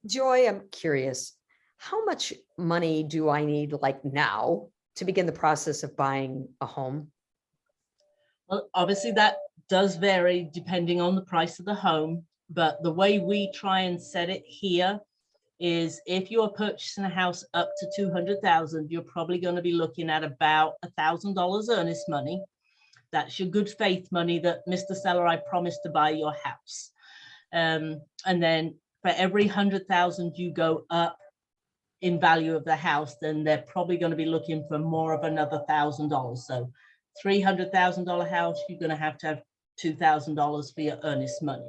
Joy, I'm curious, how much money do I need like now to begin the process of buying a home? Well, obviously that does vary depending on the price of the home, but the way we try and set it here is if you're purchasing a house up to 200,000, you're probably going to be looking at about $1,000 earnest money. That's your good faith money that Mr. Seller, I promised to buy your house. And then for every 100,000 you go up in value of the house, then they're probably going to be looking for more of another $1,000. So $300,000 house, you're going to have $2,000 for your earnest money.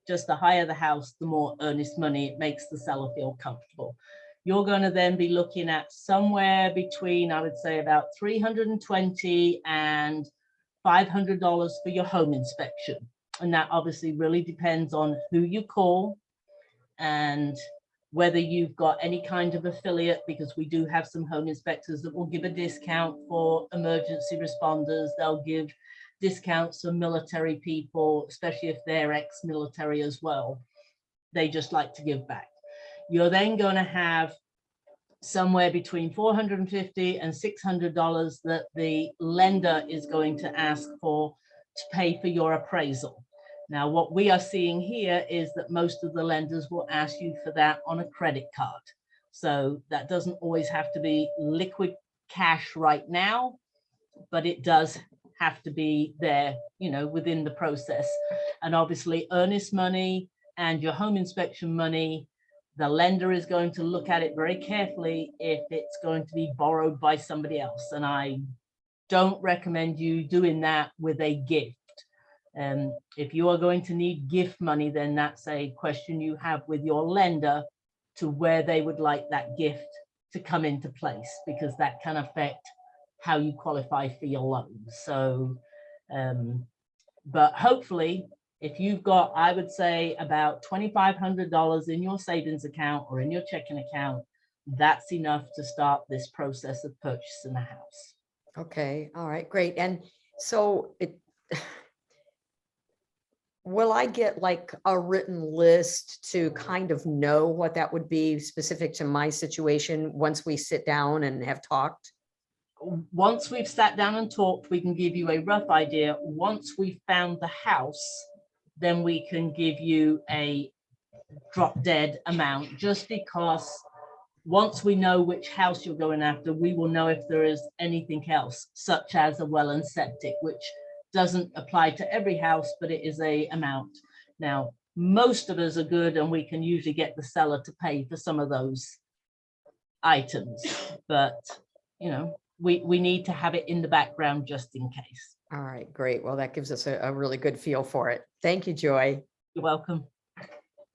Just the higher the house, the more earnest money it makes the seller feel comfortable. You're going to then be looking at somewhere between, I would say, about $320 and $500 for your home inspection. And that obviously really depends on who you call and whether you've got any kind of affiliate, because we do have some home inspectors that will give a discount for emergency responders. They'll give discounts for military people, especially if they're ex-military as well. They just like to give back. You're then going to have somewhere between $450 and $600 that the lender is going to ask for to pay for your appraisal. Now, what we are seeing here is that most of the lenders will ask you for that on a credit card. So that doesn't always have to be liquid cash right now, but it does have to be there, you know, within the process. And obviously earnest money and your home inspection money, the lender is going to look at it very carefully if it's going to be borrowed by somebody else. And I don't recommend you doing that with a gift. If you are going to need gift money, then that's a question you have with your lender to where they would like that gift to come into place, because that can affect how you qualify for your loan. So, but hopefully, if you've got, I would say, about $2,500 in your savings account or in your checking account, that's enough to start this process of purchasing a house. Okay, all right, great. And so will I get like a written list to kind of know what that would be specific to my situation once we sit down and have talked? Once we've sat down and talked, we can give you a rough idea. Once we've found the house, then we can give you a drop dead amount, just because once we know which house you're going after, we will know if there is anything else, such as a well and septic, which doesn't apply to every house, but it is a amount. Now, most of us are good and we can usually get the seller to pay for some of those items, but you know, we need to have it in the background just in case. All right, great. Well, that gives us a really good feel for it. Thank you, Joy. You're welcome.